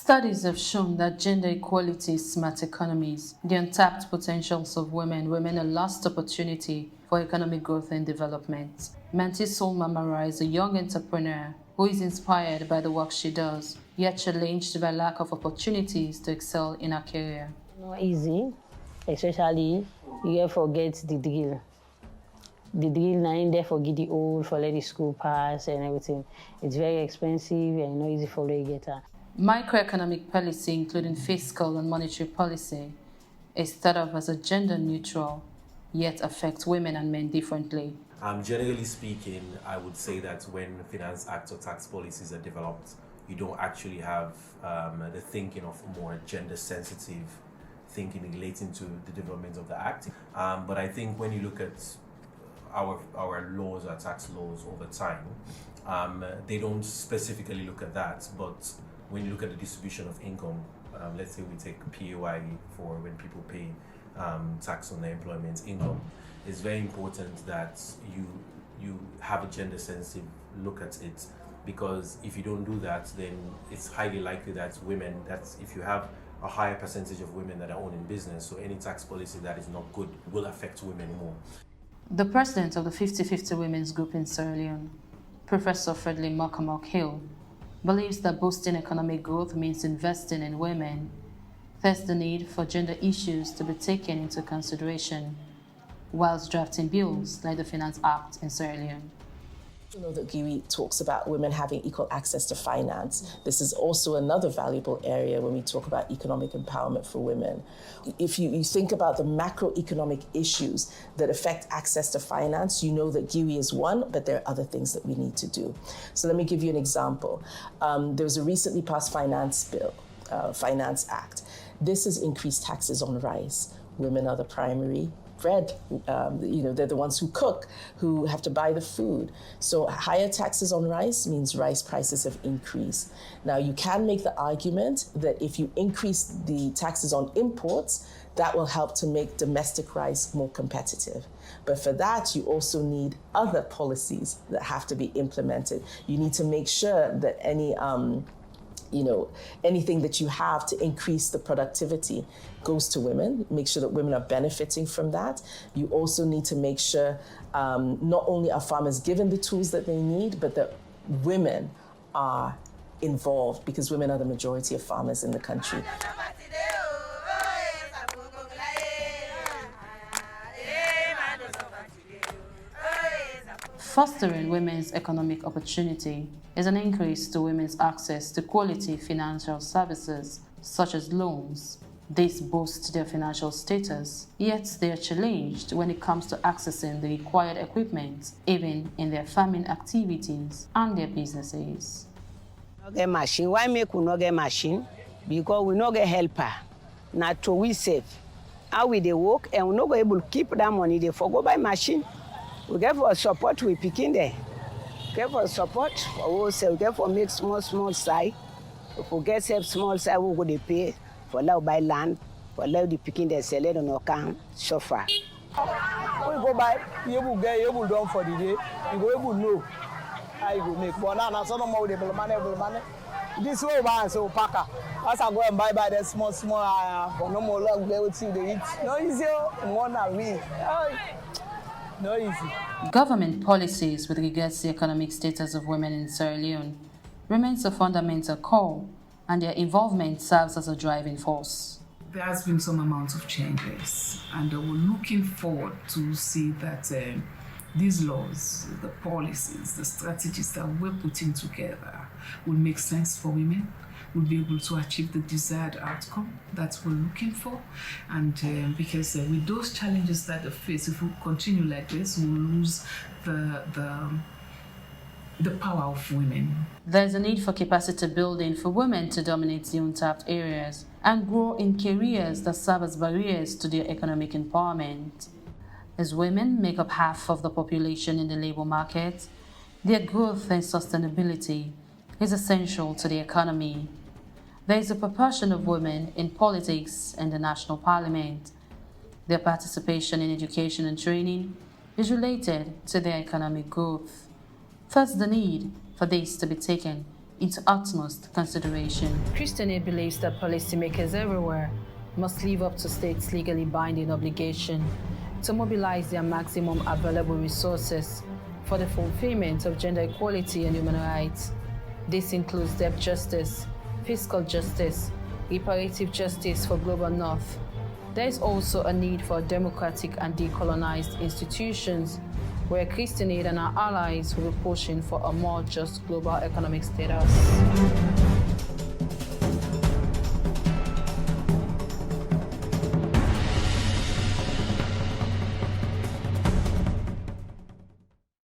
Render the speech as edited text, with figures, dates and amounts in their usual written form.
Studies have shown that gender equality is smart economies. The untapped potentials of women remain a last opportunity for economic growth and development. Manti Sol Mamara is a young entrepreneur who is inspired by the work she does, yet challenged by lack of opportunities to excel in her career. Not easy, especially you have forget the drill. The drill now in there for get the old, for let the school pass and everything. It's very expensive and not easy for the getter. Microeconomic policy, including fiscal and monetary policy, is thought of as a gender neutral, yet affects women and men differently. Generally speaking, I would say that when Finance Act or tax policies are developed, you don't actually have the thinking of more gender-sensitive thinking relating to the development of the Act. But I think when you look at our laws, our tax laws over time, they don't specifically look at that, but when you look at the distribution of income, let's say we take PAYE for when people pay tax on their employment income, it's very important that you have a gender-sensitive look at it, because if you don't do that, then it's highly likely that if you have a higher percentage of women that are owning business, so any tax policy that is not good will affect women more. The president of the 50-50 Women's Group in Sierra Leone, Professor Fredley Macroeconomic, believes that boosting economic growth means investing in women. There's the need for gender issues to be taken into consideration whilst drafting bills like the Finance Act in Sierra Leone. You know that GIWI talks about women having equal access to finance. This is also another valuable area when we talk about economic empowerment for women. If you think about the macroeconomic issues that affect access to finance, you know that GIWI is one, but there are other things that we need to do. So let me give you an example. There was a recently passed Finance Act. This has increased taxes on rice. Women are the primary bread, they're the ones who cook, who have to buy the food. So higher taxes on rice means rice prices have increased. Now you can make the argument that if you increase the taxes on imports, that will help to make domestic rice more competitive. But for that, you also need other policies that have to be implemented. You need to make sure that anything that you have to increase the productivity goes to women, make sure that women are benefiting from that. You also need to make sure not only are farmers given the tools that they need, but that women are involved, because women are the majority of farmers in the country. Fostering women's economic opportunity is an increase to women's access to quality financial services, such as loans. This boosts their financial status, yet they are challenged when it comes to accessing the required equipment, even in their farming activities and their businesses. No get machine. Why make we not get machine? Because we not get helper. Not to we save. How we they work and we not go able to keep that money. They forgo buy machine. We get for support we picking there. Get for support for wholesale. We get for make small side. If we get small side, we go they pay for allow buy land, for allow the picking there sell it on our can suffer. We go buy, you will get able done for the day. You go able know how you go make. But now some more with the money. This way buy so packer. As I go and buy the small for no more luck they will see they eat. No easy, one and we. No easy. Government policies with regards to the economic status of women in Sierra Leone remains a fundamental call, and their involvement serves as a driving force. There has been some amount of changes, and we're looking forward to see that these laws, the policies, the strategies that we're putting together will make sense for women, will be able to achieve the desired outcome that we're looking for. And because with those challenges that they face, if we continue like this, we'll lose the power of women. There's a need for capacity building for women to dominate the untapped areas and grow in careers that serve as barriers to their economic empowerment. As women make up half of the population in the labor market, their growth and sustainability is essential to the economy. There is a proportion of women in politics and the national parliament. Their participation in education and training is related to their economic growth. Thus, the need for this to be taken into utmost consideration. Christian Aid believes that policymakers everywhere must live up to states' legally binding obligation to mobilize their maximum available resources for the fulfillment of gender equality and human rights. This includes debt justice, fiscal justice, reparative justice for global north. There is also a need for democratic and decolonized institutions where Christian Aid and our allies will be pushing for a more just global economic status.